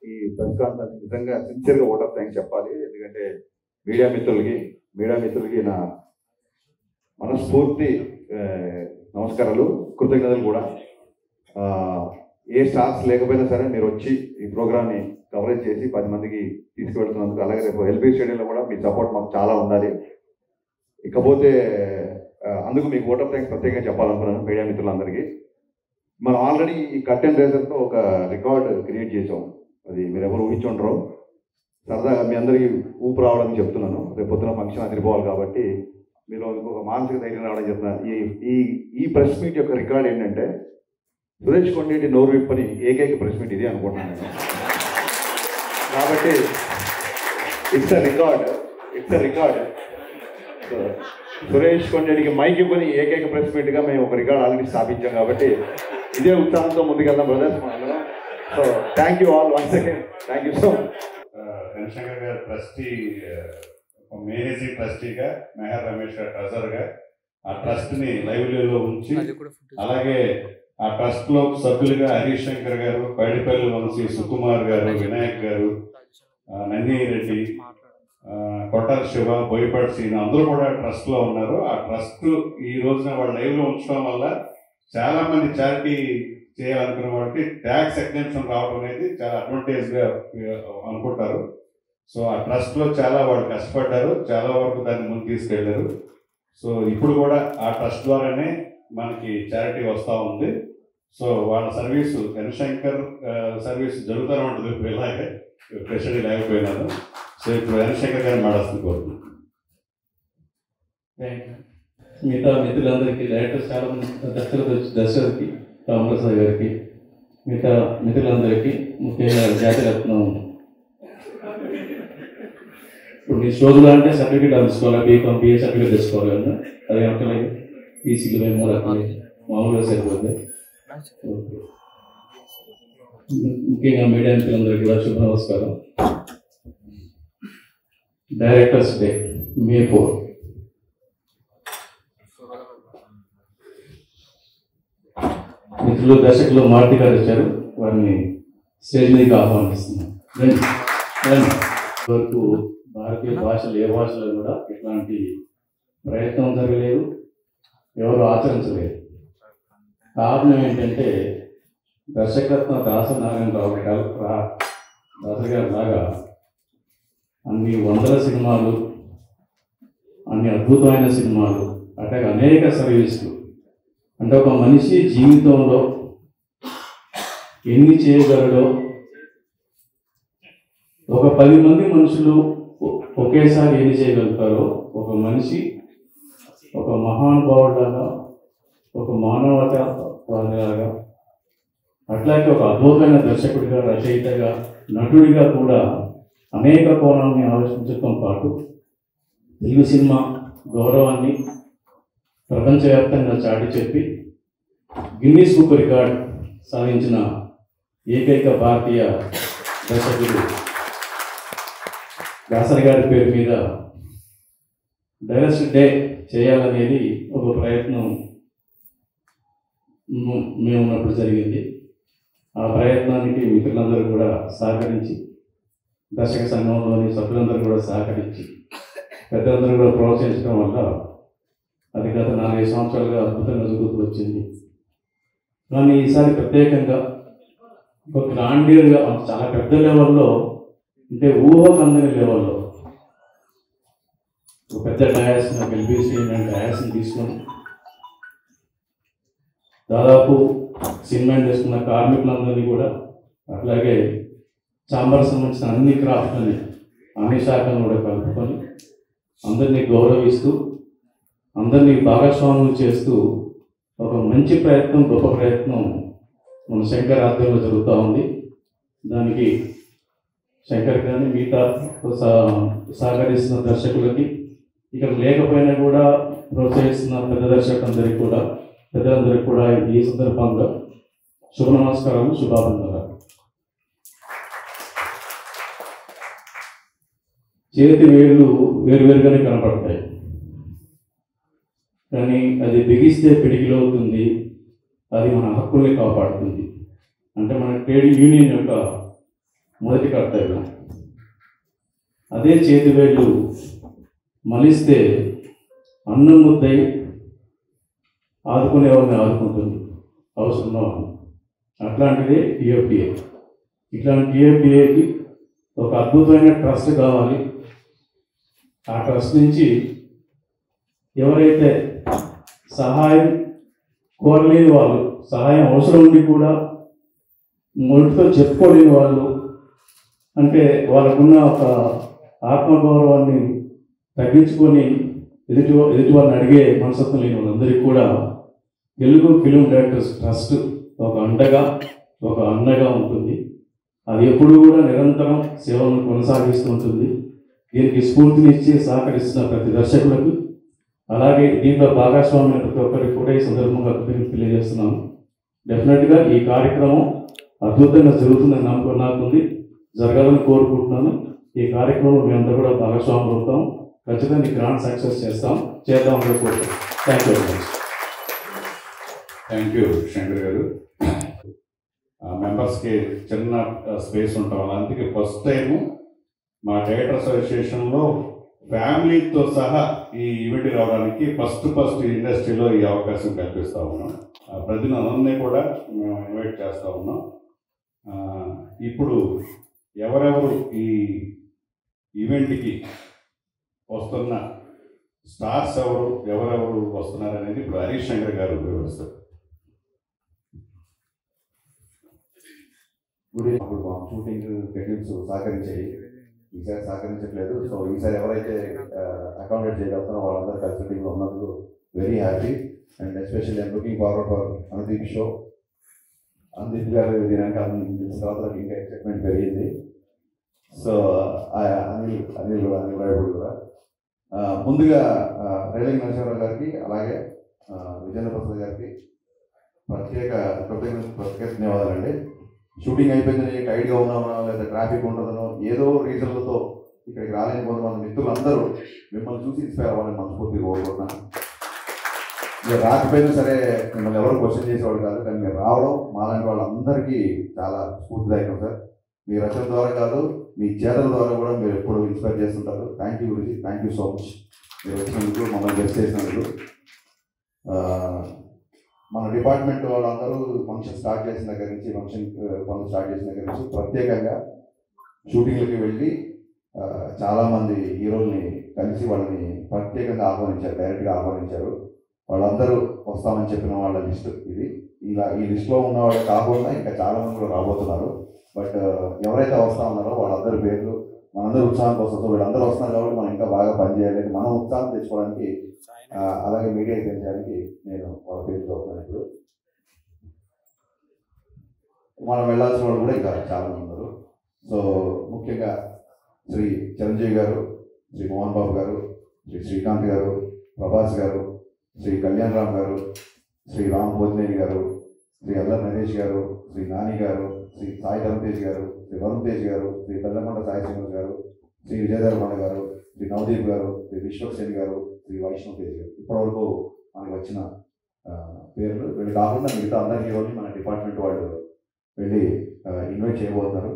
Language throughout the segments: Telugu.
ఈ ప్రెస్ కాన్ఫరెన్స్ నిజంగా సిన్సియర్గా ఓట్ ఆఫ్ థ్యాంక్స్ చెప్పాలి. ఎందుకంటే మీడియా మిత్రులకి నా మనస్ఫూర్తి నమస్కారాలు, కృతజ్ఞతలు కూడా. ఏ స్టార్స్ లేకపోయినా సరే మీరు వచ్చి ఈ ప్రోగ్రామ్ని కవరేజ్ చేసి 10 మందికి తీసుకువెళ్తున్నందుకు, అలాగే రేపు ఎల్బీ స్టేడియంలో కూడా మీ సపోర్ట్ మాకు చాలా ఉండాలి. ఇకపోతే అందుకు మీకు ఓట్ ఆఫ్ థ్యాంక్స్ ప్రత్యేకంగా చెప్పాలనుకున్నాను మీడియా మిత్రులందరికీ. మనం ఆల్రెడీ ఈ కర్టెన్ రేజర్తో ఒక రికార్డ్ క్రియేట్ చేసాం. అది మీరు ఎవరు ఊహించుంటారో. సరదాగా మీ అందరికీ ఊపు రావడానికి చెప్తున్నాను. రేపు పొద్దున ఫంక్షన్ అదిరిపోవాలి కాబట్టి మీరు ఇంకొక మానసిక ధైర్యం రావడం చెప్తున్నాను. ఈ ప్రెస్ మీట్ యొక్క రికార్డ్ ఏంటంటే సురేష్ కొండేటి నోరు విప్పని ఏకైక ప్రెస్ మీట్ ఇది అనుకుంటున్నాను నేను. కాబట్టి ఇట్స్ అ రికార్డ్. సురేష్ కొండేటికి మైక్ ఇవ్వని ఏకైక ప్రెస్ మీట్గా మేము ఒక రికార్డ్ ఆల్రెడీ స్థాపించాం. కాబట్టి ఇదే ఉత్సాహంతో ముందుకెళ్దాం బ్రదర్స్ మనందరం. So thank you all once again. Thank you so much. Ghanashankar garu trustee, managing ట్రస్టీగా, మెహర్ రమేష్ గారు ట్రెజరర్గా ఆ ట్రస్ట్ని లైవ్లీలో ఉంచి, అలాగే ఆ ట్రస్ట్లో సభ్యులుగా హరీష్ శంకర్ గారు, పైడిపల్లి వంశీ, సుకుమార్ గారు, వినాయక్ గారు, నందిరెడ్డి, కొట్టాల శివ, బోయపాటి సీన్ అందరూ కూడా ట్రస్ట్లో ఉన్నారు. ఆ ట్రస్ట్ ఈ రోజున వాళ్ళు లైవ్లో ఉంచడం వల్ల చాలా మంది చారిటీ చేయాలనుకున్న వాళ్ళకి ట్యాక్స్ ఎగ్జెంప్షన్ రావడం అనేది చాలా అడ్వాంటేజ్గా అనుకుంటారు. సో ఆ ట్రస్ట్లో చాలా వాళ్ళు కష్టపడ్డారు, చాలా వరకు దాన్ని ముందు తీసుకెళ్లారు. సో ఇప్పుడు కూడా ఆ ట్రస్ట్ ద్వారానే మనకి చారిటీ వస్తూ ఉంది. సో వాళ్ళ సర్వీసు ఘనశంకర్ సర్వీస్ జరుగుతూనే ఉంటుంది. ఇప్పుడు ఇలాగే ప్రెసిడెంట్ లేకపోయినాను. సో ఇప్పుడు ఘనశంకర్ గారిని మాట్లాడుతుంది కోరుతున్నాను. మిగతా మిత్రులందరికీ, డైరెక్టర్స్ చాలా మంది, దర్శకులకి, రామప్రసాద్ గారికి, మిగతా మిత్రులందరికీ, ముఖ్యంగా జాతిరత్నం. ఇప్పుడు మీ శోధులు అంటే సర్టిఫికేట్ తీసుకోవాలి, బీకామ్ బిఏ సర్టిఫికేట్ తీసుకోవాలి కదా, అది అక్కర్లేదు. ఈసీలు మేము అక్కర్లేదు, మామూలుగా సరిపోతుంది. ముఖ్యంగా మీడియా మిత్రులందరికీ కూడా శుభ నమస్కారం. Directors day May 4. మిత్రులు దర్శకులు మారుతి గారు వచ్చారు, వారిని స్టేజ్ మీదకి ఆహ్వానిస్తున్నాం. వరకు భారతీయ భాషలు ఏ భాషలో కూడా ఇట్లాంటి ప్రయత్నం జరగలేదు, ఎవరు ఆచరించలేదు. కారణం ఏంటంటే దర్శకత్వ దాసనారాయణరావు దాసరి గారి లాగా అన్ని వందల సినిమాలు, అన్ని అద్భుతమైన సినిమాలు, అట్లాగే అనేక సర్వీసులు, అంటే ఒక మనిషి జీవితంలో ఎన్ని చేయగలడో, ఒక 10 మంది మనుషులు ఒకేసారి ఎన్ని చేయగలుగుతారో, ఒక మనిషి ఒక మహానుభావులాగా, ఒక మానవతావాదిలాగా, అట్లాగే ఒక అద్భుతమైన దర్శకుడిగా, రచయితగా, నటుడిగా కూడా అనేక కోణాలని ఆలోచించడంతో పాటు తెలుగు సినిమా గౌరవాన్ని ప్రపంచవ్యాప్తంగా చాటి చెప్పి గిన్నీస్ బుక్ రికార్డ్ సాధించిన ఏకైక భారతీయ దర్శకుడు దాసరి గారి పేరు మీద డైరెక్టర్ డే చేయాలనేది ఒక ప్రయత్నం మేము ఉన్నప్పుడు జరిగింది. ఆ ప్రయత్నానికి మిత్రులందరూ కూడా సహకరించి, దర్శక సంఘంలోని సభ్యులందరూ కూడా సహకరించి, పెద్దలందరూ కూడా ప్రోత్సహించడం వల్ల అది గత 4 సంవత్సరాలుగా అద్భుతంగా జరుగుతూ వచ్చింది. కానీ ఈసారి ప్రత్యేకంగా ఒక గ్రాండియర్గా, చాలా పెద్ద లెవెల్లో, అంటే ఊహకందని లెవెల్లో ఒక పెద్ద డయాస్ని, ఒక ఎల్బీసీ డయాస్ని తీసుకొని దాదాపు సినిమా ఇండస్ట్రీ ఉన్న కార్మికులందరినీ కూడా, అట్లాగే చాంబర్ సంబంధించిన అన్ని క్రాఫ్ట్లని, అన్ని శాఖలను కూడా కలుపుకొని అందరినీ గౌరవిస్తూ, అందరినీ భాగస్వాములు చేస్తూ ఒక మంచి ప్రయత్నం, గొప్ప ప్రయత్నం మన శంకర్ ఆధ్వర్యంలో జరుగుతూ ఉంది. దానికి శంకర్ కానీ మిగతా సహకరిస్తున్న దర్శకులకి, ఇక్కడ లేకపోయినా కూడా ప్రోత్సహిస్తున్న పెద్దలందరికీ కూడా ఈ సందర్భంగా శుభ నమస్కారాలు, శుభాభినందనలు. చేతి వేళ్ళు వేరువేరుగానే కనపడతాయి, కానీ అది బిగిస్తే పిడికిలవుతుంది, అది మన హక్కుల్ని కాపాడుతుంది. అంటే మన ట్రేడ్ యూనియన్ యొక్క మొదటి కర్తవ్యం. అదే చేతి వేళ్ళు మలిస్తే అన్నం ముద్దై ఆదుకునేవాడిని ఆదుకుంటుంది అవసరంలో. అట్లాంటిదే టీఎఫ్డిఏ. ఇట్లాంటి టీఎఫ్డిఏకి ఒక అద్భుతమైన ట్రస్ట్ కావాలి. ఆ ట్రస్ట్ నుంచి ఎవరైతే సహాయం కోరలేని వాళ్ళు, సహాయం అవసరం ఉండి కూడా మొదటితో చెప్పుకోలేని వాళ్ళు, అంటే వాళ్ళకున్న ఒక ఆత్మగౌరవాన్ని తగ్గించుకొని ఎదుటి వాళ్ళని అడిగే మనస్తత్వం లేని వాళ్ళందరికీ కూడా తెలుగు ఫిలిం డైరెక్టర్స్ ట్రస్ట్ ఒక అండగా, ఒక అన్నగా ఉంటుంది. అది ఎప్పుడు కూడా నిరంతరం సేవలను కొనసాగిస్తూ ఉంటుంది. దీనికి స్ఫూర్తినిచ్చి సహకరిస్తున్న ప్రతి దర్శకులకు, అలాగే దీంట్లో భాగస్వామ్యం ప్రతి ఒక్కరికి కూడా ఈ సందర్భంగా తెలియజేస్తున్నాను. డెఫినెట్గా ఈ కార్యక్రమం అద్భుతంగా జరుగుతుందని నమ్మకం నాకుంది, జరగాలని కోరుకుంటున్నాను. ఈ కార్యక్రమం మేమంతా కూడా భాగస్వాములు అవుతాం. ఖచ్చితంగా ఈ గ్రాండ్ సక్సెస్ చేద్దాం కోరుకుంటున్నాం. Thank you very much. Thank you Shankar గారు. మెంబర్స్కి చిన్న స్పేస్ ఉంటాం, అందుకే ఫస్ట్ టైము మా డైరెక్టర్ అసోసియేషన్లో ఫ్యామిలీతో సహా ఈ ఈవెంట్ రావడానికి ఫస్ట్ ఇండస్ట్రీలో ఈ అవకాశం కల్పిస్తూ ఉన్నాం. ప్రతినిధులందరినీ కూడా మేము ఇన్వైట్ చేస్తూ ఉన్నాం. ఇప్పుడు ఎవరెవరు ఈ ఈవెంట్కి వస్తున్న స్టార్స్ ఎవరెవరు వస్తున్నారు అనేది ఇప్పుడు హరీష్ శంకర్ గారు వివరిస్తారు. అప్పుడు షూటింగ్ షెడ్యూల్స్ సహకరించాయి, ఈసారి సహకరించట్లేదు. సో ఈసారి ఎవరైతే అకామిడేట్ చేయగలుగుతారో వాళ్ళందరూ కలిసి టీంలో ఉన్నందుకు very happy. And especially I'm looking forward for Anudeep show. Anudeep గారు దీనికి తర్వాత ఇంకా ఎక్సైట్మెంట్ పెరిగింది. సో అనిల్ రాయపూడి కూడా ముందుగా రేలింగ్ నరసింహారావు గారికి, అలాగే విజేంద్ర ప్రసాద్ గారికి ప్రత్యేక ధన్యవాదాలండి. షూటింగ్ అయిపోయిందని టైట్గా ఉన్నామో లేదా ట్రాఫిక్ ఉంటుందనో ఏదో రీజన్లతో ఇక్కడికి రాలేని కొంతమంది మిత్రులందరూ మిమ్మల్ని చూసి ఇన్స్పైర్ అవ్వాలని మనస్ఫూర్తిగా కోరుకుంటున్నాను. మీరు రాకపోయినా సరే మిమ్మల్ని ఎవరు క్వశ్చన్ చేసేవాడు కాదు, కానీ మీరు రావడం మాలాంటి వాళ్ళందరికీ చాలా స్ఫూర్తిదాయకం సార్. మీ రచన ద్వారా కాదు, మీ చేతల ద్వారా కూడా మీరు ఎప్పుడు ఇన్స్పైర్ చేస్తుంటారు. థ్యాంక్ యూ గురించి, థ్యాంక్ యూ సో మచ్. మీరు వచ్చినందుకు, మమ్మల్ని గెస్ట్ చేసినందుకు. మన డిపార్ట్మెంట్ వాళ్ళందరూ ఫంక్షన్ స్టార్ట్ చేసిన దగ్గర నుంచి, పనులు స్టార్ట్ చేసిన దగ్గర నుంచి ప్రత్యేకంగా షూటింగ్లకి వెళ్ళి చాలామంది హీరోల్ని కలిసి వాళ్ళని ప్రత్యేకంగా ఆహ్వానించారు, డైరెక్ట్గా ఆహ్వానించారు. వాళ్ళందరూ వస్తామని చెప్పిన వాళ్ళ లిస్టు ఇది. ఇలా ఈ లిస్టులో ఉన్న వాళ్ళు కాకుండా ఇంకా చాలామంది కూడా రాబోతున్నారు. బట్ ఎవరైతే వస్తా ఉన్నారో వాళ్ళందరి పేర్లు మనందరూ ఉత్సాహం కోసం, వీళ్ళందరూ వస్తున్నారు కాబట్టి మనం ఇంకా బాగా పనిచేయాలి, మనం ఉత్సాహం తెచ్చుకోవడానికి, అలాగే మీడియాకి పెంచడానికి నేను వాళ్ళ పేరు చూస్తున్నాను. ఇప్పుడు మనం వెళ్ళాల్సిన వాళ్ళు కూడా ఇంకా చాలామంది ఉన్నారు. సో ముఖ్యంగా శ్రీ చిరంజీవి గారు, శ్రీ మోహన్ బాబు గారు, శ్రీ శ్రీకాంత్ గారు, ప్రభాస్ గారు, శ్రీ కళ్యాణ్ రామ్ గారు, శ్రీ రామ్ భోజనేని గారు, శ్రీ అల్లర్ నరేష్ గారు, శ్రీ నాని గారు, శ్రీ సాయి ధర్మ తేజ్ గారు, శ్రీ వరుణ్ తేజ్ గారు, శ్రీ బెల్లమండ సాయి శ్రీనివాస్ గారు, శ్రీ విజయధర్మణ గారు, శ్రీ నవదీప్ గారు, శ్రీ విశ్వక్సేన్ గారు, శ్రీ వైష్ణవ్ తేజ్ గారు. ఇప్పటివరకు మనకు వచ్చిన పేర్లు. వీళ్ళు కాకుండా మిగతా అందరి హీరోని మన డిపార్ట్మెంట్ వాళ్ళు వెళ్ళి ఇన్వైట్ చేయబోతున్నారు.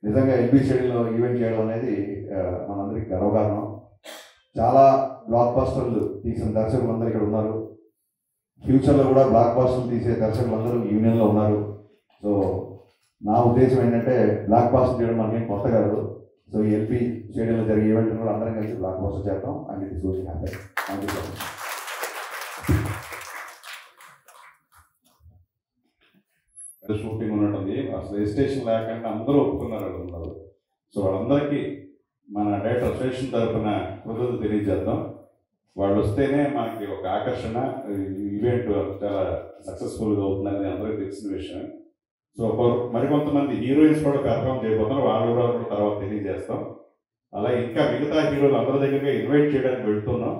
నిజంగా ఎల్బీ స్టేడియంలో ఈవెంట్ చేయడం అనేది మనందరికీ గర్వకారణం. చాలా బ్లాక్ బస్టర్లు తీసిన దర్శకులందరూ ఇక్కడ ఉన్నారు. ఫ్యూచర్లో కూడా బ్లాక్ బస్టర్లు తీసే దర్శకులందరూ యూనియన్లో ఉన్నారు. సో నా ఉద్దేశం ఏంటంటే బ్లాక్ బస్టర్ చేయడం మనకేం కొత్త కాదు. సో ఈ ఎల్బీ స్టేడియంలో జరిగే ఈవెంట్ కూడా అందరం కలిసి బ్లాక్ బస్టర్ చేద్దాం. And it is very happy. Thank you so much. Shooting ఉన్నట్టుంది, అసలు రిజిస్ట్రేషన్ లేకుండా అందరూ ఒప్పుకున్నారు ఉన్నారు. సో వాళ్ళందరికీ మన డైరెక్టర్ అసోసియేషన్ తరఫున కృతజ్ఞతలు తెలియజేద్దాం. వాళ్ళు వస్తేనే మనకి ఒక ఆకర్షణ, ఈవెంట్ చాలా సక్సెస్ఫుల్గా అవుతుందని అందరికీ తెలిసిన విషయం. సో మరికొంతమంది హీరోయిన్స్ కూడా పెర్ఫామ్ చేయబోతున్నారు, వాళ్ళు కూడా తర్వాత తెలియజేస్తాం. అలాగే ఇంకా మిగతా హీరోలు అందరి దగ్గరగా ఇన్వైట్ చేయడానికి వెళ్తున్నాం.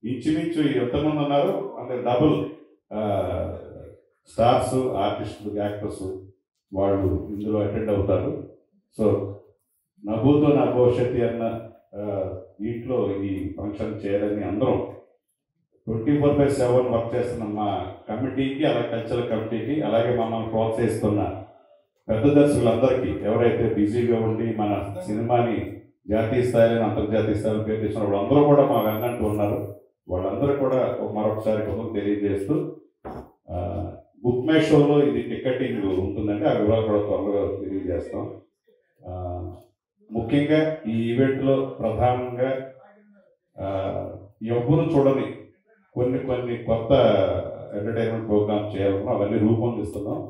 ఇంచుమించు ఎంతమంది ఉన్నారు అంటే డబుల్ స్టార్స్, ఆర్టిస్టులు, యాక్టర్స్ వాళ్ళు ఇందులో అటెండ్ అవుతారు. సో నభూతో నా భవిష్యత్తు అన్న దీంట్లో ఈ ఫంక్షన్ చేయాలని అందరం 24/7 వర్క్ చేస్తున్న మా కమిటీకి, అలాగే కల్చరల్ కమిటీకి, అలాగే మమ్మల్ని ప్రోత్సహిస్తున్న పెద్ద దర్శకులందరికీ ఎవరైతే బిజీగా ఉండి మన సినిమాని జాతీయ స్థాయిలో అంతర్జాతీయ స్థాయిలో పేరు తెచ్చిన వాళ్ళందరూ కూడా మా వెన్నంటూ ఉన్నారు. వాళ్ళందరూ కూడా మరొకసారి కొంచెం తెలియజేస్తూ బుక్ మై షోలో ఇది టికెటింగ్ ఉంటుందండి. ఆ వివరాలు కూడా త్వరగా తెలియజేస్తాం. ముఖ్యంగా ఈ ఈవెంట్లో ప్రధానంగా ఎవ్వరూ చూడని కొన్ని కొత్త ఎంటర్టైన్మెంట్ ప్రోగ్రామ్ చేయాలన్నా అవన్నీ రూపొందిస్తున్నాం.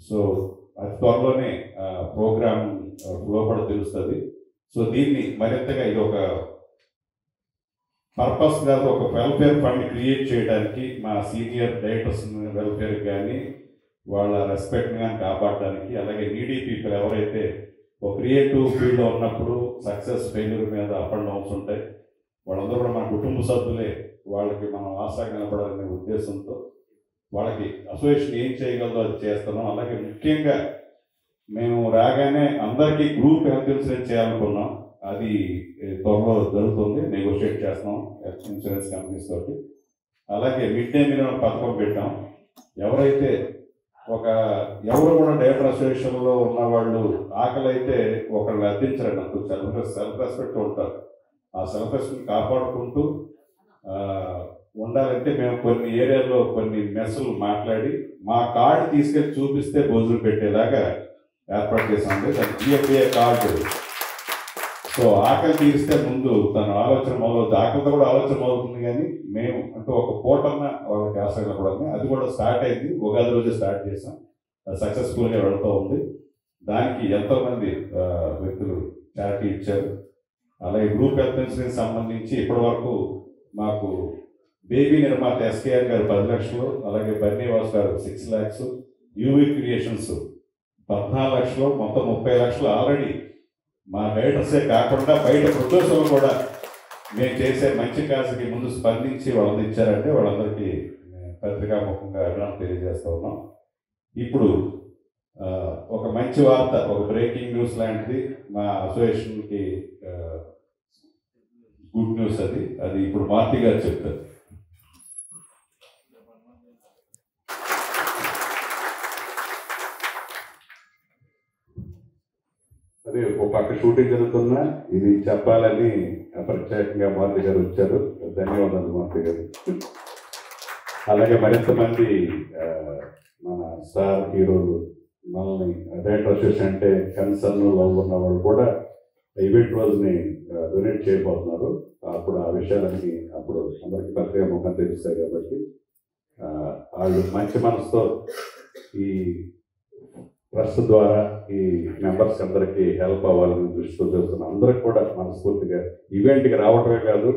సో అతి త్వరలోనే ప్రోగ్రామ్ లోపల తెలుస్తుంది. సో దీన్ని మరింతగా ఇది ఒక పర్పస్ కాదు, ఒక వెల్ఫేర్ ఫండ్ క్రియేట్ చేయడానికి మా సీనియర్ డైరెక్టర్స్ వెల్ఫేర్ కానీ వాళ్ళ రెస్పెక్ట్ని కానీ కాపాడడానికి, అలాగే నీడీ పీపుల్ ఎవరైతే ఒక క్రియేటివ్ ఫీల్డ్లో ఉన్నప్పుడు సక్సెస్ ఫెయిల్యూర్ మీద అప్ అండ్ డౌన్స్ ఉంటాయి, వాళ్ళందరూ కూడా మన కుటుంబ సభ్యులే, వాళ్ళకి మనం ఆశ కనపడాలనే ఉద్దేశంతో వాళ్ళకి అసోసియేషన్ ఏం చేయగలదో అది చేస్తున్నాం. అలాగే ముఖ్యంగా మేము రాగానే అందరికీ గ్రూప్ హెల్త్ ఇన్సూరెన్స్ చేయాలనుకున్నాం. అది త్వరలో జరుగుతుంది, నెగోషియేట్ చేస్తున్నాం హెల్త్ ఇన్సూరెన్స్ కంపెనీస్ తోటి. అలాగే మిడ్ డే మీల్ పథకం పెట్టాం. ఎవరైతే ఎవరు కూడా డైరెక్టర్ అసోసియేషన్లో ఉన్న వాళ్ళు ఆకలి అయితే ఒకళ్ళు అర్థించరండి, నాకు సెల్ఫ్ రెస్పెక్ట్ ఉంటారు. ఆ సెల్ఫ్ రెస్పెక్ట్ కాపాడుకుంటూ ఉండాలంటే మేము కొన్ని ఏరియాలో కొన్ని మెస్సులు మాట్లాడి మా కార్డు తీసుకెళ్ళి చూపిస్తే భోజనం పెట్టేలాగా ఏర్పాటు చేసామండి. దాని జిఎఫ్ఏ కార్డు. సో ఆకలి తీరిస్తే ముందు తన ఆలోచన మొదలవుతుంది, ఆకలితో కూడా ఆలోచన మొదలవుతుంది. కానీ మేము అంటే ఒక పూటన్న వాళ్ళకి ఆశగా కూడా అది కూడా స్టార్ట్ అయింది, ఉగాది రోజే స్టార్ట్ చేసాం. అది సక్సెస్ఫుల్గా వెళుతూ ఉంది. దానికి ఎంతోమంది వ్యక్తులు చారిటీ ఇచ్చారు. అలాగే గ్రూప్ హెల్త్ ఇన్సూరెన్స్ సంబంధించి ఇప్పటి వరకు మాకు బేబీ నిర్మాత ఎస్కేఆర్ గారు 10 లక్షలు, అలాగే బన్నీవాస్ గారు 6 lakhs, యూవీ క్రియేషన్స్ 14 లక్షలు, మొత్తం 30 లక్షలు ఆల్రెడీ మా డైరెక్టర్సే కాకుండా బయట ప్రొడ్యూసర్లు కూడా మేము చేసే మంచి కాసుకి ముందు స్పందించి వాళ్ళందరూ ఇచ్చారంటే వాళ్ళందరికీ పత్రికాముఖంగా అభినందన తెలియజేస్తూ ఉన్నాం. ఇప్పుడు ఒక మంచి వార్త, ఒక బ్రేకింగ్ న్యూస్ లాంటిది మా అసోసియేషన్కి గుడ్ న్యూస్. అది ఇప్పుడు మార్తి గారు చెప్తారు. అదే ఒక పక్క షూటింగ్ జరుగుతున్నా ఇది చెప్పాలని ప్రత్యేకంగా మారుతి గారు వచ్చారు. ధన్యవాదాలు మారుతి గారు. అలాగే మరింత మంది మన స్టార్ హీరోలు మనల్ని డైరెక్టర్ అసోసియేషన్ అంటే కన్సర్న్ లవ్ ఉన్న వాళ్ళు కూడా ఈవెంట్ రోజుని డొనేట్ చేయబోతున్నారు. అప్పుడు ఆ విషయాలన్నీ అప్పుడు అందరికీ ప్రత్యేక ముఖం తెలుస్తాయి. కాబట్టి వాళ్ళు మంచి మనసుతో ఈ ట్రస్ట్ ద్వారా ఈ మెంబర్స్ అందరికీ హెల్ప్ అవ్వాలని దృష్టితో చేస్తున్న అందరికి కూడా మనస్ఫూర్తిగా ఈవెంట్కి రావటమే కాదు,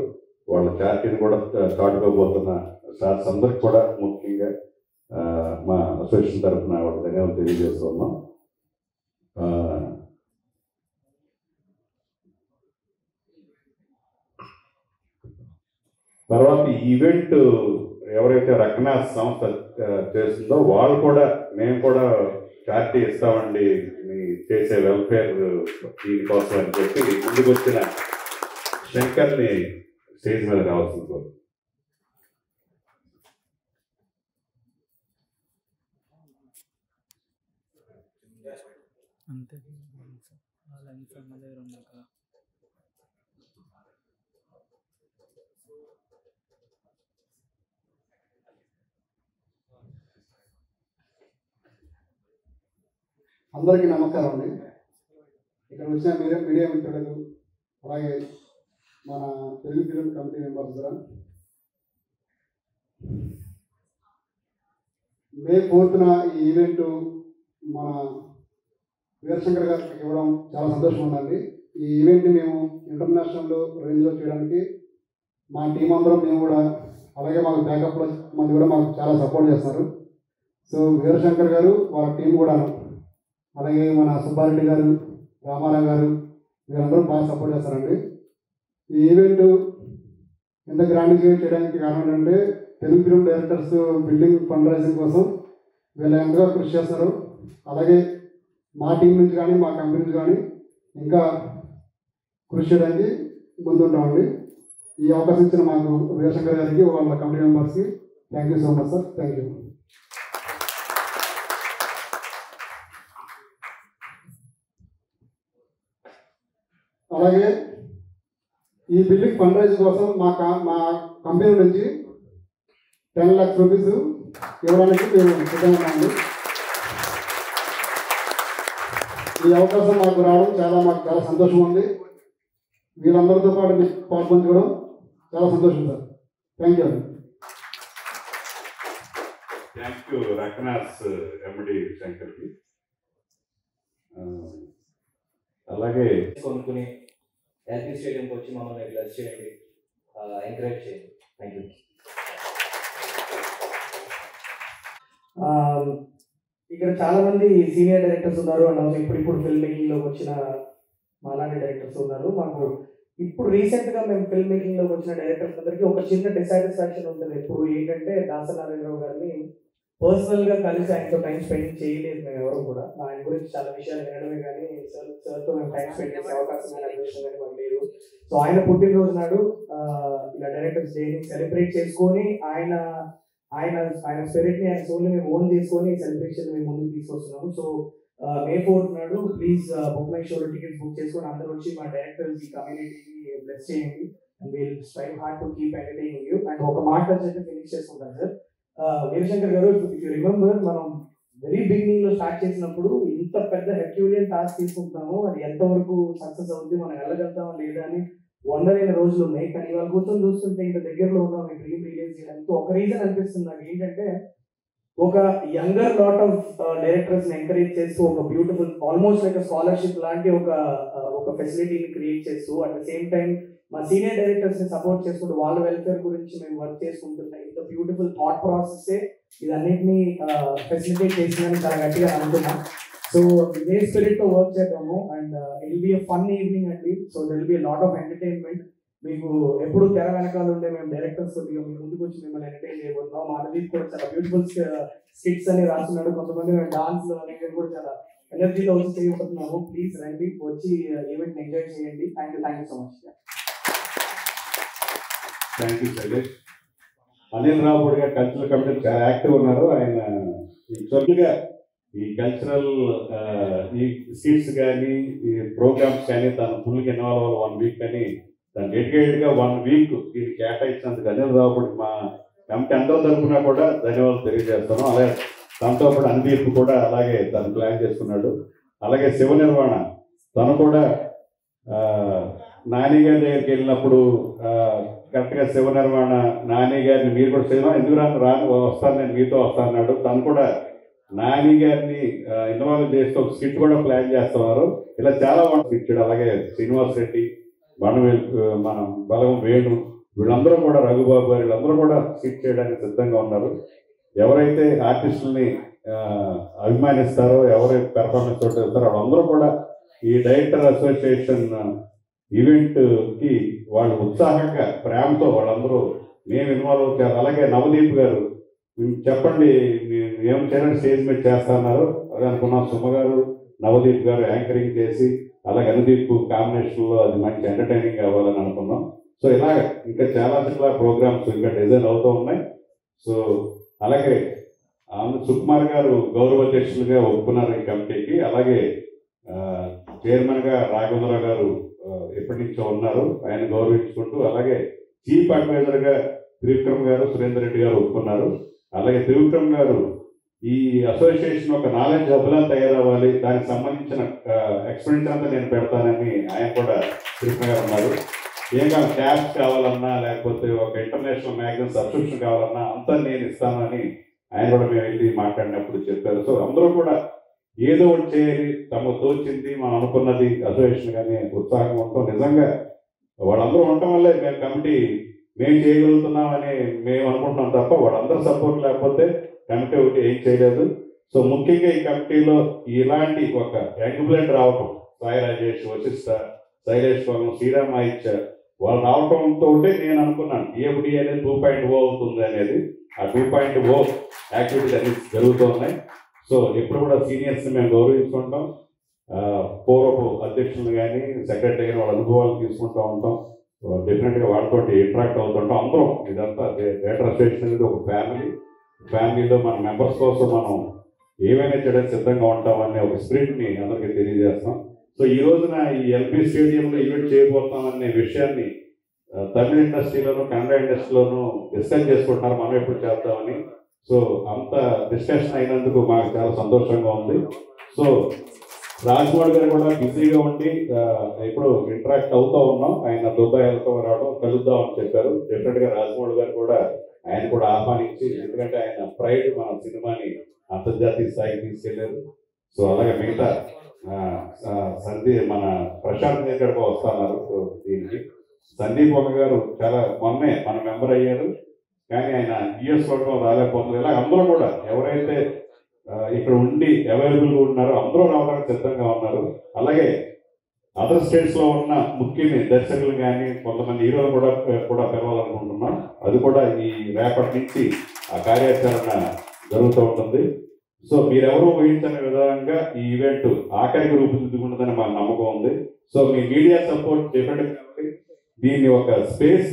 వాళ్ళ చారిటీని కూడా చాటుకోబోతున్న స్టార్స్ అందరికి కూడా ముఖ్యంగా మా అసోసియేషన్ తరఫున వాళ్ళకి ధన్యవాదాలు తెలియజేస్తున్నాం. తర్వాత ఈ ఈవెంట్ ఎవరైతే రకనా సంస్థ చేస్తుందో వాళ్ళు కూడా మేము కూడా చారిటీ ఇస్తామండి మీ చేసే వెల్ఫేర్ దీనికోసం అని చెప్పి ముందుకు వచ్చిన శంకర్ని స్టేజ్ మీద రావాల్సింది. అందరికీ నమస్కారం అండి. ఇక్కడ వచ్చిన మీడియా మిత్రులకు, అలాగే మన తెలుగు ఫిలిం కమిటీ మెంబర్స్ కూడా మే 4th ఈ ఈవెంట్ మన వీరశంకర్ గారికి ఇవ్వడం చాలా సంతోషంగా ఉందండి. ఈ ఈవెంట్ని మేము ఇంటర్నేషనల్ రేంజ్లో చేయడానికి మా టీం అందరం మేము కూడా, అలాగే మాకు బ్యాకప్లో మంది కూడా మాకు చాలా సపోర్ట్ చేస్తారు. సో వీరశంకర్ గారు వాళ్ళ టీం కూడాను, అలాగే మన సుబ్బారెడ్డి గారు, రామారావు గారు, వీరందరూ బాగా సపోర్ట్ చేస్తారండి. ఈ ఈవెంట్ ఎంత గ్రాండ్గా చేయడానికి కారణం ఏంటంటే Telugu film directors building fund raising కోసం వీళ్ళు ఎంతగా కృషి చేస్తారు. అలాగే మా టీం నుంచి కానీ మా కంపెనీ నుంచి కానీ ఇంకా కృషి చేయడానికి ముందుంటామండి. ఈ అవకాశం ఇచ్చిన మాకు వీరశంకర్ గారికి, వాళ్ళ కమిటీ మెంబర్స్కి thank you so much sir. Thank you. అలాగే ఈ బిల్డింగ్ ఫండ్ రైజ్ కోసం మా కంపెనీ నుంచి 10 lakhs రూపీస్ ఇవ్వడానికి మేము సిద్ధంగా ఉన్నాము. ఈ అవకాశం మాకు రావడం మాకు చాలా సంతోషం ఉంది. వీళ్ళందరితో పాటు మీకు పాల్పంచుకోవడం చాలా సంతోషం sir. Thank you. Thank you Rakanath MD శంకర్కి. అలాగే కొనుక్కుని ఎల్పీ స్టేడియంకి వచ్చి మమ్మల్ని బ్లెస్ చేయండి, ఎంకరేజ్ చేయండి. Thank you. ఇక్కడ చాలా మంది సీనియర్ డైరెక్టర్స్ ఉన్నారు అండ్ ఆల్సో ఇప్పుడు ఫిల్మ్ మేకింగ్లోకి వచ్చిన మాలాంటి డైరెక్టర్స్ ఉన్నారు. మాకు ఇప్పుడు రీసెంట్గా మేము ఫిల్మ్ మేకింగ్లోకి వచ్చిన డైరెక్టర్స్ అందరికీ ఒక చిన్న డిసాటిస్ఫాక్షన్ ఉంటుంది. ఇప్పుడు ఏంటంటే దాసనారాయణరావు గారిని పర్సనల్గా కలిసి ఆయనతో టైం స్పెండ్ చేయలేదు మేము ఎవరు కూడా. ఆయన గురించి చాలా విషయాలు వినడమే కానీ సార్తో మేము టైం స్పెండ్ చేసే అవకాశం కానీ అదృష్టం కానీ మాకు లేదు. సో ఆయన పుట్టినరోజు నాడు ఇలా డైరెక్టర్స్ డేని సెలబ్రేట్ చేసుకొని ఆయన స్పిరిట్ని ఆయన సోల్ని మేము ఓన్ చేసుకొని సెలబ్రేషన్ మేము ముందుకు తీసుకొస్తున్నాము. సో May 4th నాడు ప్లీజ్ బుక్ మై షోలో టికెట్స్ బుక్ చేసుకొని అందరూ వచ్చి మా డైరెక్టర్స్ ఈ కమ్యూనిటీని బ్లెస్ చేయండి. And will strive hard to keep entertaining you. And ఒక మాట అయితే ఫినిష్ చేసుకుంటాను సార్. వీరశంకర్ గారు, ఇఫ్ యూ రిమెంబర్, మనం వెరీ బిగినింగ్లో స్టార్ట్ చేసినప్పుడు ఇంత పెద్ద హెర్క్యూలియన్ టాస్క్ తీసుకుంటాము, అది ఎంతవరకు సక్సెస్ అవుతుంది, మనం వెళ్ళగలుగుతామా లేదా అని వండరైన రోజులు ఉన్నాయి. కానీ ఇవాళ కూర్చొని చూస్తుంటే ఇంత దగ్గరలో ఉన్నాం ఈ డ్రీమ్ రిలీజ్ చేయడానికి. ఒక రీజన్ అనిపిస్తుంది నాకు ఏంటంటే, ఒక యంగర్ లాట్ ఆఫ్ డైరెక్టర్స్ని ఎంకరేజ్ చేస్తూ ఒక బ్యూటిఫుల్ ఆల్మోస్ట్ లైక్ స్కాలర్షిప్ లాంటి ఒక ఫెసిలిటీని క్రియేట్ చేస్తూ అట్ ద సేమ్ టైం మా సీనియర్ డైరెక్టర్స్ని సపోర్ట్ చేసుకుంటూ వాళ్ళ వెల్ఫేర్ గురించి మేము వర్క్ చేసుకుంటున్నాం. ఇంత బ్యూటిఫుల్ థాట్ ప్రాసెస్సే ఇదన్నింటినీ ఫెసిలిటేట్ చేసిందని చాలా గట్టిగా అనుకున్నాం. సో ఇదే స్పిరిట్తో వర్క్ చేద్దాము and it will be a fun evening అండి. So there will be a lot of entertainment. మీకు ఎప్పుడు తెర వెనకాల ఉండే మేము డైరెక్టర్స్ కొద్దిగా మీ ముందుకు వచ్చి మిమ్మల్ని ఎంటర్టైన్ చేయబోతున్నాం. మాధవీప్ కూడా చాలా బ్యూటిఫుల్ స్కిట్స్ అని రాస్తున్నాడు. కొంతమంది మేము డాన్స్ అనేది కూడా చాలా ఎనర్జీతో వచ్చి చేయబోతున్నాము. ప్లీజ్ రండి, వచ్చి ఈవెంట్ ఎంజాయ్ చేయండి. Thank you so much. Thank you Shailesh. Anil Ravipudi గారు కల్చరల్ కమిటీ చాలా యాక్టివ్ ఉన్నారు. ఆయన యాక్చువల్గా ఈ కల్చరల్ ఈ స్కిట్స్ కానీ ఈ ప్రోగ్రామ్స్ కానీ తను ఫుల్గా ఇన్వాల్వ్ అవ్వాలి 1 week అని తను డెడికేటెడ్గా 1 week దీన్ని కేటాయించినందుకు అనిల్ రావుపూడి మా కమిటీ అందరూ తరఫున కూడా ధన్యవాదాలు తెలియజేస్తాను. అలాగే తనతో పాటు అనుదీప్ కూడా అలాగే తను ప్లాన్ చేసుకున్నాడు. అలాగే శివ నిర్వాణ తను కూడా నాని గారి దగ్గరికి వెళ్ళినప్పుడు కరెక్ట్గా శివ నిర్మాణ నాని గారిని మీరు కూడా శివ ఎందుకు వస్తాను నేను మీతో వస్తాను. తను కూడా నాని గారిని ఇన్వాల్వ్ చేస్తూ ఒక స్కిట్ కూడా ప్లాన్ చేస్తున్నారు. ఇలా చాలా బాగుంటుంది స్కిట్. అలాగే శ్రీనివాస్ రెడ్డి, మన బలం వేణు, వీళ్ళందరూ కూడా రఘుబాబు గారు వీళ్ళందరూ కూడా స్కిట్ చేయడానికి సిద్ధంగా ఉన్నారు. ఎవరైతే ఆర్టిస్టుల్ని అభిమానిస్తారో, ఎవరైతే పెర్ఫార్మెన్స్ చేస్తారో వాళ్ళందరూ కూడా ఈ డైరెక్టర్ అసోసియేషన్ ఈవెంట్కి వాళ్ళు ఉత్సాహంగా ప్రేమతో వాళ్ళందరూ మేము ఇన్వాల్వ్ అవుతారు. అలాగే నవదీప్ గారు చెప్పండి ఏం చేయాలని స్టేజ్ మీద చేస్తున్నారు అది అనుకున్నాం. సుమ గారు, నవదీప్ గారు యాంకరింగ్ చేసి అలాగే అనుదీప్ కాంబినేషన్లో అది మంచి ఎంటర్టైనింగ్ అవ్వాలని అనుకున్నాం. సో ఇలా ఇంకా చాలా ప్రోగ్రామ్స్ ఇంకా డిజైన్ అవుతూ ఉన్నాయి. సో అలాగే సుకుమార్ గారు గౌరవ అధ్యక్షులుగా ఒప్పుకున్నారు ఈ కమిటీకి. అలాగే చైర్మన్గా రాఘవేంద్ర గారు ఎప్పటి నుంచో ఉన్నారు, ఆయన గౌరవించుకుంటూ. అలాగే చీఫ్ అడ్వైజర్గా త్రివిక్రమ్ గారు, సురేందర్ రెడ్డి గారు ఒప్పుకున్నారు. అలాగే త్రివిక్రమ్ గారు ఈ అసోసియేషన్ ఒక నాలెడ్జ్ హబ్లా తయారవ్వాలి, దానికి సంబంధించిన ఎక్స్పెండిచర్ అంతా నేను పెడతానని ఆయన కూడా త్రివిక్రమ్ గారు ఉన్నారు. ఏం కావాలి ట్యాబ్స్ కావాలన్నా లేకపోతే ఒక ఇంటర్నేషనల్ మ్యాగజైన్ సబ్స్క్రిప్షన్ కావాలన్నా అంతా నేను ఇస్తానని ఆయన కూడా మేము వెళ్ళి మాట్లాడినప్పుడు చెప్పారు. సో అందరూ కూడా ఏదో ఒకటి చేయాలి, తమకు తోచింది మనం అనుకున్నది అసోసియేషన్ కానీ ఉత్సాహంగా ఉంటాం. నిజంగా వాళ్ళందరూ ఉండటం వల్లే మేము కమిటీ మేము చేయగలుగుతున్నామని మేము అనుకుంటున్నాం తప్ప వాళ్ళందరూ సపోర్ట్ లేకపోతే కమిటీ ఒకటి ఏం చేయలేదు. సో ముఖ్యంగా ఈ కమిటీలో ఇలాంటి ఒక యంగ్ బ్లడ్ రావటం, సాయి రాజేష్, వశిష్ఠ, శైలేష్ వర్మ, శ్రీరామ్ ఆయిత్య వాళ్ళు రావటంతో నేను అనుకున్నాను ఏబుడి అనేది 2.0 అవుతుంది అనేది. ఆ 2.0 యాక్టివిటీస్ అన్ని జరుగుతూ ఉన్నాయి. సో ఎప్పుడు కూడా సీనియర్స్ని మేము గౌరవించుకుంటాం. పూర్వపు అధ్యక్షులు కానీ సెక్రటరీ కానీ వాళ్ళ అనుభవాలు తీసుకుంటూ ఉంటాం. డెఫినెట్గా వాళ్ళతో ఇంటరాక్ట్ అవుతుంటాం. అందరం ఇదంతా థియేటర్ అసోసియేషన్ అనేది ఒక ఫ్యామిలీలో మన మెంబర్స్ కోసం మనం ఏమైనా చేయడానికి సిద్ధంగా ఉంటామనే ఒక స్పిరిట్ని అందరికీ తెలియజేస్తాం. సో ఈ రోజున ఈ ఎల్బీ స్టేడియంలో ఈవెంట్ చేయబోతామనే విషయాన్ని తమిళ ఇండస్ట్రీలోను కన్నడ ఇండస్ట్రీలోను డిస్కస్ చేసుకుంటున్నారు, మనం ఎప్పుడు చేద్దామని. సో అంత డిస్కషన్ అయినందుకు మాకు చాలా సంతోషంగా ఉంది. సో రాజమౌళి గారు కూడా బిజీగా ఉండి ఇప్పుడు ఇంటరాక్ట్ అవుతూ ఉన్నాం. ఆయన దుబాయ్ వెళ్తూ రావడం కలుద్దామని చెప్పారు. డెఫినెట్గా రాజమౌళి గారు కూడా ఆయన కూడా ఆహ్వానించి, ఎందుకంటే ఆయన ప్రైడ్ మన సినిమాని అంతర్జాతీయ స్థాయికి తీసుకెళ్లారు. సో అలాగే మిగతా మన ప్రశాంత్ గారు కూడా వస్తున్నారు దీనికి. సందీప్ ఒక గారు చాలా మొన్నే మన మెంబర్ అయ్యారు, కానీ ఆయన యుఎస్ వర్గం రాలేకపోతున్నారు. ఇలా అందరూ కూడా ఎవరైతే ఇక్కడ ఉండి అవైలబుల్గా ఉన్నారో అందరూ రావడానికి సిద్ధంగా ఉన్నారు. అలాగే అదర్ స్టేట్స్లో ఉన్న ముఖ్యమైన దర్శకులు కానీ కొంతమంది హీరోలు కూడా పిలవాలనుకుంటున్నాం. అది కూడా ఈ రేపటి నుంచి ఆ కార్యాచరణ జరుగుతూ ఉంటుంది. సో మీరెవరూ ఊహించని విధంగా ఈ ఈవెంట్ ఆఖరికి రూపుదిద్దుకుంటుందని మా నమ్మకం ఉంది. సో మీ మీడియా సపోర్ట్ డిఫరెంట్ కాబట్టి దీన్ని ఒక స్పేస్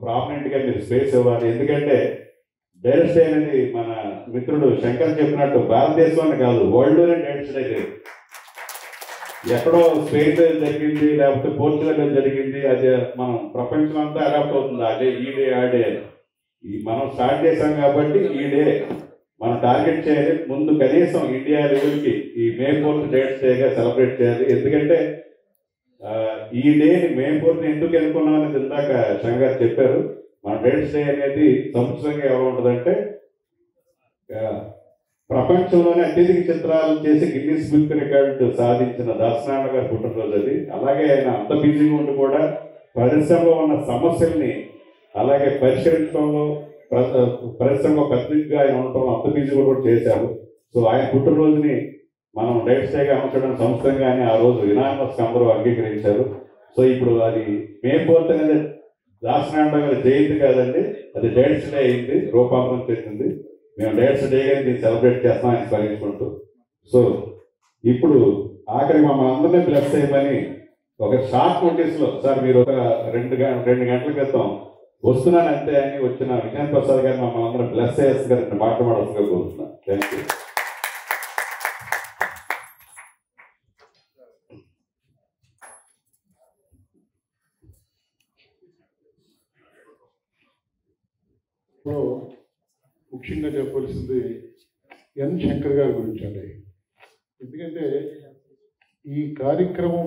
ప్రామినెంట్గా మీరు స్పేస్ ఇవ్వాలి. ఎందుకంటే డైరెక్ట్ డే అనేది మన మిత్రుడు శంకర్ చెప్పినట్టు భారతదేశంలోనే కాదు, వరల్డ్లోనే డైరెక్ట్ డే లేదు. ఎక్కడో స్పెయిన్ జరిగింది, లేకపోతే పోర్చుగల్ జరిగింది, అది మనం ప్రపంచం అంతా అడాప్ట్ అవుతుంది. అదే ఈ డే ఆ డే మనం స్టార్ట్ చేసాం కాబట్టి ఈ డే మనం టార్గెట్ చేయాలి. ముందు కనీసం ఇండియా లెవెల్కి ఈ మే 4th డేట్స్ డేగా సెలబ్రేట్ చేయాలి. ఎందుకంటే ఈ డేని మే 4th ఎందుకు ఎన్నుకున్నాం అనేది ఇందాక శంకర్ చెప్పారు. మన డేట్స్ డే అనేది సంవత్సరంగా ఎలా ఉంటుందంటే ప్రపంచంలోనే అత్యధిక చిత్రాలు చేసి గిన్నిస్ బుక్ రికార్డు సాధించిన దాసనారాయణ గారి పుట్టినరోజు అది. అలాగే ఆయన అంత బిజీగా ఉండి కూడా పరిశ్రమలో ఉన్న సమస్యల్ని అలాగే పరిష్కరించడంలో పరిశ్రమలో పత్రికగా ఆయన ఉండటంలో అంత బిజీగా కూడా చేశారు. సో ఆయన పుట్టినరోజుని మనం డేట్స్ డేగా అమర్చడం సంస్థంగానే ఆ రోజు యునానిమస్గా అందరూ అంగీకరించారు. సో ఇప్పుడు అది మే 4th అనేది దాసనారాయణ గారి జయంతి కాదండి, అది డేట్స్ డే అయింది, రూపాంతరం చెందింది. మేము డేట్స్ డేగా దీన్ని సెలబ్రేట్ చేస్తాం ఆయన స్మరించుకుంటూ. సో ఇప్పుడు ఆఖరి మమ్మల్ని అందరినీ బ్లెస్ చేయమని ఒక షార్ట్ నోటీస్లో, సార్ మీరు ఒక 2 గంటల క్రితం వస్తున్నాను అంతే అని వచ్చిన విజయన్ ప్రసాద్ గారు మమ్మల్ని అందరూ బ్లెస్ చేస్తారు మాట్లాడాల్సిందిగా కోరుతున్నాను. Thank you. ముఖ్యంగా చెప్పవలసింది ఎన్ శంకర్ గారి గురించి అండి. ఎందుకంటే ఈ కార్యక్రమం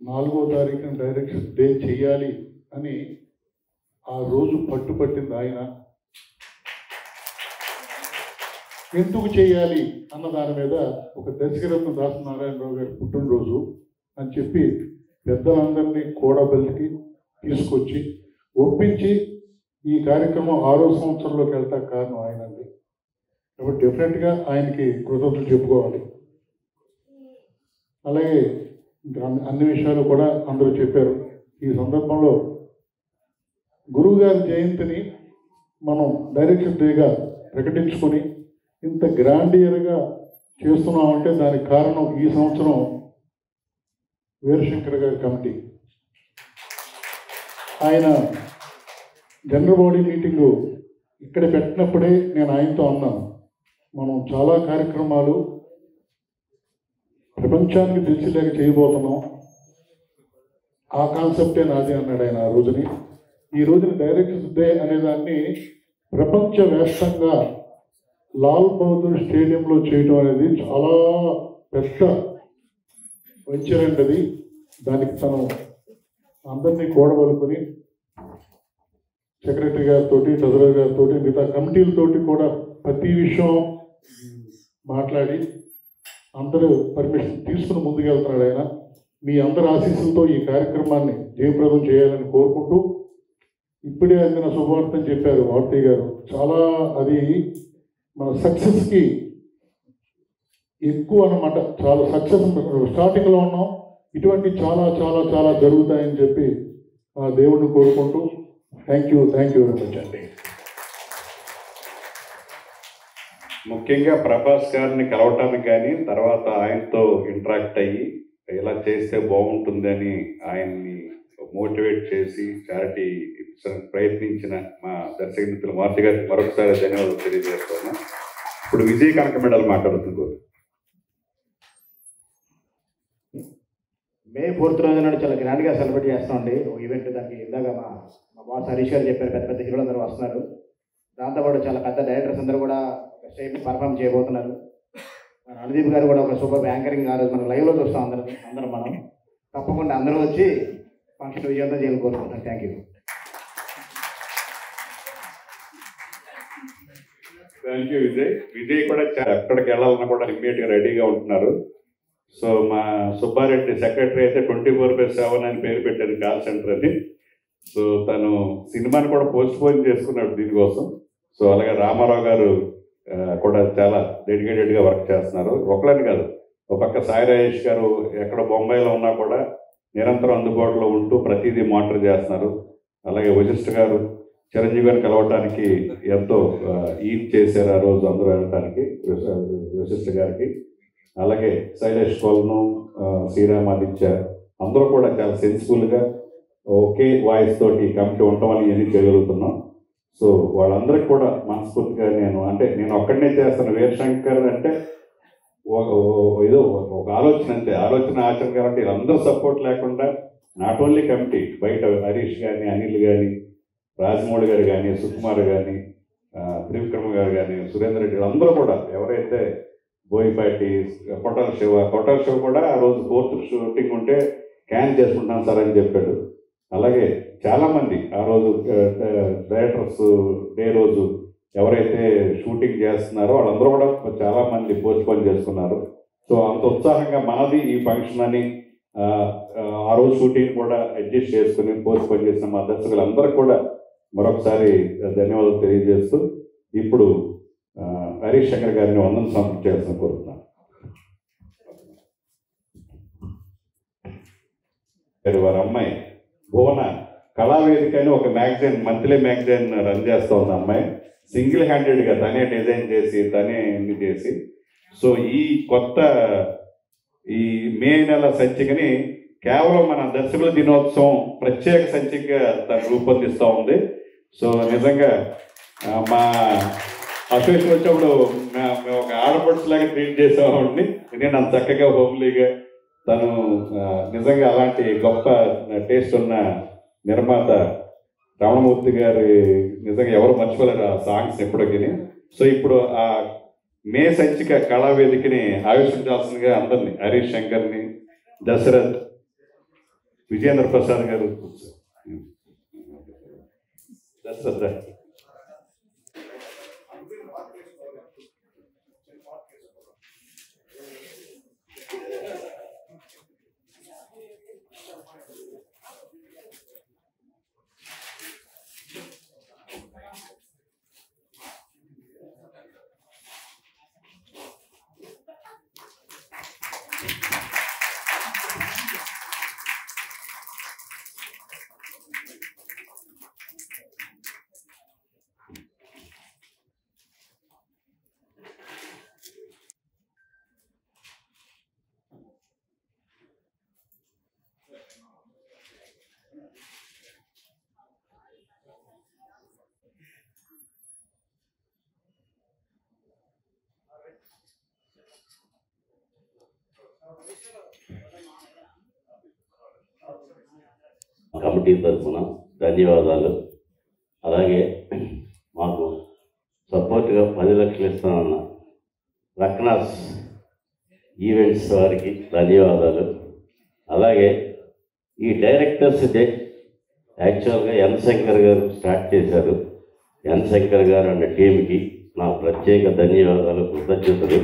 4వ తారీఖున డైరెక్షన్ డే చేయాలి అని ఆ రోజు పట్టుపట్టింది ఆయన. ఎందుకు చేయాలి అన్న దాని మీద ఒక దర్శకరత్న దాసనారాయణరావు గారి పుట్టినరోజు అని చెప్పి పెద్దలందరినీ కూడబెల్లికి తీసుకొచ్చి ఒప్పించి ఈ కార్యక్రమం 6వ సంవత్సరంలోకి వెళ్తా కారణం ఆయనండి. కాబట్టి డెఫినెట్గా ఆయనకి కృతజ్ఞతలు చెప్పుకోవాలి. అలాగే అన్ని విషయాలు కూడా అందరూ చెప్పారు. ఈ సందర్భంలో గురువు గారి జయంతిని మనం డైరెక్షన్ డేగా ప్రకటించుకొని ఇంత గ్రాండియర్గా చేస్తున్నామంటే దానికి కారణం ఈ సంవత్సరం వీరశంకర్ గారి కమిటీ. ఆయన జనరల్ బాడీ మీటింగు ఇక్కడ పెట్టినప్పుడే నేను ఆయనతో అన్నాను, మనం చాలా కార్యక్రమాలు ప్రపంచానికి తెలిసేలాగా చేయబోతున్నాం, ఆ కాన్సెప్టే నాది అన్నాడు ఆయన ఆ రోజుని. ఈ రోజున డైరెక్టర్స్ డే అనేదాన్ని ప్రపంచవ్యాప్తంగా లాల్ బహదూర్ స్టేడియంలో చేయడం అనేది చాలా పెద్ద వెంచర్ అండి. దానికి తను అందరినీ కూడబలుకొని సెక్రటరీ గారితో, ట్రెజరర్ గారితో, మిగతా కమిటీలతోటి కూడా ప్రతి విషయం మాట్లాడి అందరూ పర్మిషన్ తీసుకుని ముందుకెళ్తున్నాడు ఆయన. మీ అందరి ఆశీస్సులతో ఈ కార్యక్రమాన్ని జయప్రదం చేయాలని కోరుకుంటూ, ఇప్పుడే అందిన శుభవార్తని చెప్పారు మారుతి గారు. చాలా అది మన సక్సెస్కి ఎక్కువ అన్నమాట. చాలా సక్సెస్ స్టార్టింగ్లో ఉన్నాం, ఇటువంటి చాలా చాలా చాలా జరుగుతాయని చెప్పి ఆ దేవుడిని కోరుకుంటూ థ్యాంక్ యూ వెరీ మచ్ అండి. ముఖ్యంగా ప్రభాస్ గారిని కలవటానికి కానీ తర్వాత ఆయనతో ఇంటరాక్ట్ అయ్యి ఇలా చేస్తే బాగుంటుందని ఆయన్ని మోటివేట్ చేసి చారిటీ ప్రయత్నించిన మా దర్శక మిత్రులు మారుతి గారికి మరొకసారి ధన్యవాదాలు తెలియజేస్తున్నా. ఇప్పుడు విజయ్ కనకమెడల్ మాట్లాడుతున్నారు. మే 4th రోజున చాలా గ్రాండ్గా సెలబ్రేట్ చేస్తామండి ఒక ఈవెంట్. దానికి ఇందాక మా బాస్ హరీష్ గారు చెప్పారు, పెద్ద పెద్ద హీరోలు అందరూ వస్తున్నారు. దాంతోపాటు చాలా పెద్ద డైరెక్టర్స్ అందరూ కూడా ఒక స్టేజ్ పర్ఫామ్ చేయబోతున్నారు. మన అనుదీప్ గారు కూడా ఒక సూపర్ యాంకరింగ్ ఆ రోజు మనం లైవ్లో చూస్తాం అందరం మనం. తప్పకుండా అందరూ వచ్చి ఫంక్షన్ విజయంతో చేయాలని కోరుకుంటున్నాం. Thank you. Thank you Vijay. Vijay కూడా ఎక్కడికి వెళ్ళాలన్నా కూడా ఇమ్మీడియట్గా రెడీగా ఉంటున్నారు. సో మా సుబ్బారెడ్డి సెక్రటరీ అయితే 24/7 అని పేరు పెట్టారు కాల్ సెంటర్ అని. సో తను సినిమాని కూడా పోస్ట్ పోన్ చేసుకున్నాడు దీనికోసం. సో అలాగే రామారావు గారు కూడా చాలా డెడికేటెడ్గా వర్క్ చేస్తున్నారు. ఒకళ్ళని కాదు, ఒక పక్క సాయి రాజేష్ గారు ఎక్కడ బొంబాయిలో ఉన్నా కూడా నిరంతరం అందుబాటులో ఉంటూ ప్రతిదీ మానిటర్ చేస్తున్నారు. అలాగే వశిష్ఠ గారు చిరంజీవి గారిని కలవటానికి ఎంతో ఈడ్ చేశారు ఆ రోజు అందరూ వెళ్ళటానికి వశిష్ఠ గారికి. అలాగే శైలేష్ కోల్ను, శ్రీరామాదిత్య అందరూ కూడా చాలా సెన్సిబుల్గా ఒకే వాయిస్ తోటి కమిటీ ఉండటమని ఇవన్నీ చేయగలుగుతున్నాం. సో వాళ్ళందరికీ కూడా మనస్ఫూర్తిగా నేను ఒక్కడనే చేస్తాను. వీరశంకర్ అంటే ఏదో ఒక ఆలోచన అంతే, ఆచరణ కాబట్టి వీళ్ళందరూ సపోర్ట్ లేకుండా నాట్ ఓన్లీ కమిటీ, బయట హరీష్ కానీ, అనిల్ కానీ, రాజమౌళి గారు కానీ, సుకుమార్ కానీ, త్రివిక్రమ గారు కానీ, సురేందర్ రెడ్డి అందరూ కూడా ఎవరైతే బోయిపాటి, కొట్టాల శివ కూడా ఆ రోజు 4th షూటింగ్ ఉంటే క్యాన్ చేసుకుంటాను సార్ అని చెప్పాడు. అలాగే చాలామంది ఆ రోజు డైరెక్టర్స్ డే రోజు ఎవరైతే షూటింగ్ చేస్తున్నారో వాళ్ళందరూ కూడా చాలామంది పోస్ట్ పోన్ చేసుకున్నారు. సో అంత ఉత్సాహంగా మనది ఈ ఫంక్షన్ అని ఆ రోజు షూటింగ్ కూడా అడ్జస్ట్ చేసుకుని పోస్ట్ పోన్ చేసిన మా దర్శకులందరికీ కూడా మరొకసారి ధన్యవాదాలు తెలియజేస్తూ ఇప్పుడు హరీష్ శంకర్ గారిని వందన సమర్పణ చేయాల్సిన కోరుతున్నాను. వారి అమ్మాయి భువన కళావేదిక అని ఒక మ్యాగజైన్, మంత్లీ మ్యాగజైన్ రన్ చేస్తూ ఉంది. అమ్మాయి సింగిల్ హ్యాండెడ్గా తనే డిజైన్ చేసి తనే అన్ని చేసి, సో ఈ కొత్త ఈ మే నెల సంచికని కేవలం మన దర్శకుల దినోత్సవం ప్రత్యేక సంచికగా తను రూపొందిస్తూ ఉంది. సో నిజంగా మా అసోసియేషన్ వచ్చినప్పుడు మేము ఒక ఆడపడుచు లాగా ట్రీట్ చేసేవాడిని. నేను అంత చక్కగా హోమ్లీగా తను నిజంగా అలాంటి గొప్ప టేస్ట్ ఉన్న నిర్మాత రమణమూర్తి గారి నిజంగా ఎవరు మర్చిపోలేరు ఆ సాంగ్స్ ఎప్పటికీ. సో ఇప్పుడు ఆ మే సంచిక కళావేదికని ఆవిష్కరించాల్సిందిగా అందరినీ, హరీష్ శంకర్ని, దశరథ్, విజయేంద్ర ప్రసాద్ గారు, దశరథ్ కమిటీ తరఫున ధన్యవాదాలు. అలాగే మాకు సపోర్ట్గా 10 లక్షలు ఇస్తానన్న రక్నాస్ ఈవెంట్స్ వారికి ధన్యవాదాలు. అలాగే ఈ డైరెక్టర్స్ డే యాక్చువల్గా ఎన్ శంకర్ గారు స్టార్ట్ చేశారు. ఎన్ శంకర్ గారు అన్న టీంకి నా ప్రత్యేక ధన్యవాదాలు, కృతజ్ఞతలు.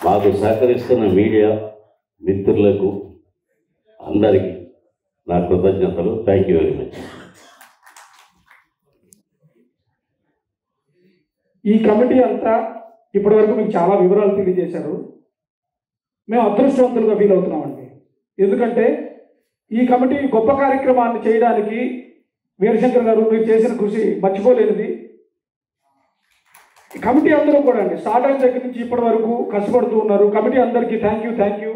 మాకు సహకరిస్తున్న మీడియా మిత్రులకు అందరికీ నా కృతజ్ఞతలు. Thank you very much. ఈ కమిటీ అంతా ఇప్పటి వరకు మీకు చాలా వివరాలు తెలియజేశారు. మేము అదృష్టవంతులుగా ఫీల్ అవుతున్నామండి. ఎందుకంటే ఈ కమిటీ గొప్ప కార్యక్రమాన్ని చేయడానికి వీరశంకర్ గారు మీరు చేసిన కృషి మర్చిపోలేనిది. ఈ కమిటీ అందరూ కూడా అండి స్టార్ట్ అయిన దగ్గర నుంచి ఇప్పటి వరకు కష్టపడుతూ ఉన్నారు. కమిటీ అందరికీ థ్యాంక్ యూ.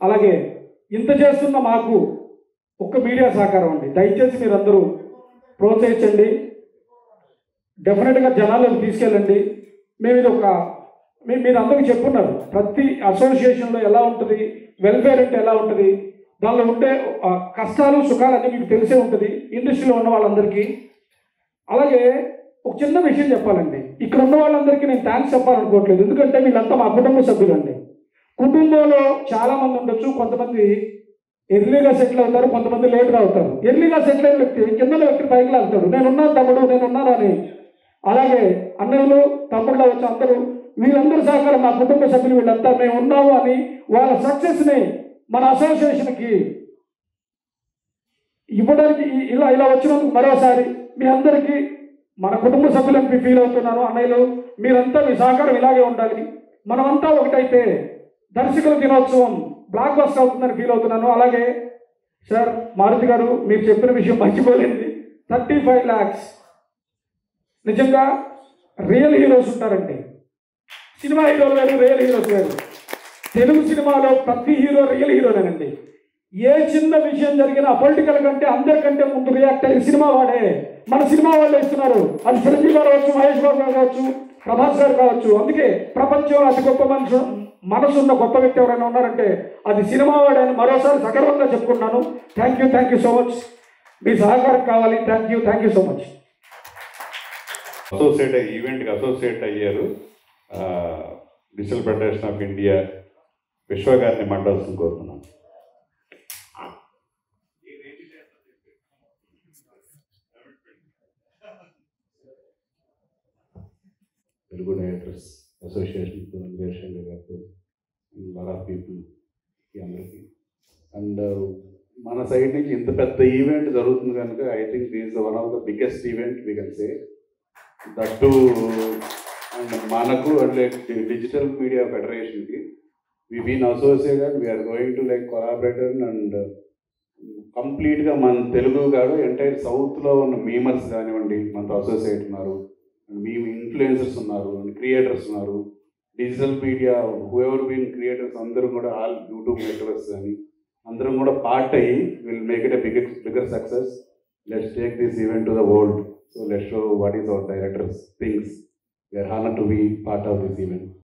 అలాగే ఇంత చేస్తున్న మాకు ఒక్క మీడియా సహకారం అండి. దయచేసి మీరందరూ ప్రోత్సహించండి, డెఫినెట్గా జనాలను తీసుకెళ్ళండి. మేము ఇది మీరు అందరికీ చెప్పున్నారు ప్రతి అసోసియేషన్లో ఎలా ఉంటుంది, వెల్ఫేర్ అంటే ఎలా ఉంటుంది, దానిలో ఉండే కష్టాలు సుఖాలు అన్నీ మీకు తెలిసే ఉంటుంది ఇండస్ట్రీలో ఉన్న వాళ్ళందరికీ. అలాగే ఒక చిన్న విషయం చెప్పాలండి, ఇక్కడ ఉన్న వాళ్ళందరికీ నేను థ్యాంక్స్ చెప్పాలనుకోవట్లేదు, ఎందుకంటే వీళ్ళంతా మా కుటుంబ సభ్యులండి. కుటుంబంలో చాలామంది ఉండొచ్చు, కొంతమంది ఎర్లీగా సెటిల్ అవుతారు, కొంతమంది లేట్గా అవుతారు. ఎర్లీగా సెటిల్ అయిన వ్యక్తి కింద వ్యక్తి పైకి వెళ్తాడు, నేనున్నాను తమ్ముడు, నేనున్నాను అని. అలాగే అన్నయ్యలు తమ్ముళ్ళు వచ్చి అందరూ వీళ్ళందరూ సహకారం, మా కుటుంబ సభ్యులు వీళ్ళంతా మేము ఉన్నాము అని వాళ్ళ సక్సెస్ని మన అసోసియేషన్కి ఇవ్వడానికి ఇలా వచ్చినందుకు మరోసారి మీ అందరికీ మన కుటుంబ సభ్యులని ఫీల్ అవుతున్నాను. అన్నయ్యలు మీరంతా మీ సహకారం ఇలాగే ఉండాలి, మనమంతా ఒకటైతే దర్శకుల దినోత్సవం బ్లాక్ బస్టర్ అవుతుందని ఫీల్ అవుతున్నాను. అలాగే సార్ మారుతి గారు మీరు చెప్పిన విషయం మర్చిపోలేదు, 35 lakhs నిజంగా రియల్ హీరోస్ ఉంటారండి. సినిమా హీరోలు వేరు, రియల్ హీరోస్ వేరు. తెలుగు సినిమాలో ప్రతి హీరో రియల్ హీరోనేనండి. ఏ చిన్న విషయం జరిగినా పొలిటికల్ కంటే అందరికంటే ముందు రియాక్ట్ అయ్యి సినిమా వాడే, మన సినిమా వాళ్ళే ఇస్తున్నారు. అది చిరంజీవి గారు కావచ్చు, మహేష్ బాబు గారు కావచ్చు, ప్రభాస్ గారు కావచ్చు. అందుకే ప్రపంచంలో అతి గొప్ప మనసు ఉన్న గొప్ప వ్యక్తి ఎవరైనా ఉన్నారంటే అది సినిమా వాడని మరోసారి సగర్వంగా చెప్పుకుంటున్నాను. Thank you so much. మీ సహకారం కావాలి. Thank you so much. ఈవెంట్కి అసోసియేట్ అయ్యారు digital federation of India Vishwa గారిని మాట్లాడాల్సింది కోరుతున్నాను. Telugu directors association Veerashankar garu, lot of people అందరికీ. అండ్ మన సైడ్ నుంచి ఇంత పెద్ద ఈవెంట్ జరుగుతుంది కనుక I think this one of the biggest event we can say that too. And మనకు అంటే డిజిటల్ మీడియా ఫెడరేషన్కి we been associated, we're going to like collaborator. And కంప్లీట్గా మన తెలుగు కాదు ఎంటైర్ సౌత్లో ఉన్న మీమర్స్ కానివ్వండి మనతో అసోసియేట్ ఉన్నారు, అండ్ మేము ఇన్ఫ్లుయెన్సర్స్ ఉన్నారు, అండ్ క్రియేటర్స్ ఉన్నారు, digital media whoever been creators అందరూ కూడా ఆల్ యూట్యూబ్ నెట్వర్క్స్ కానీ అందరం కూడా పార్ట్ అయ్యి will make it a bigger success. Let's take this event to the world. So let's show what is our directors things. We are honored to be part of this event.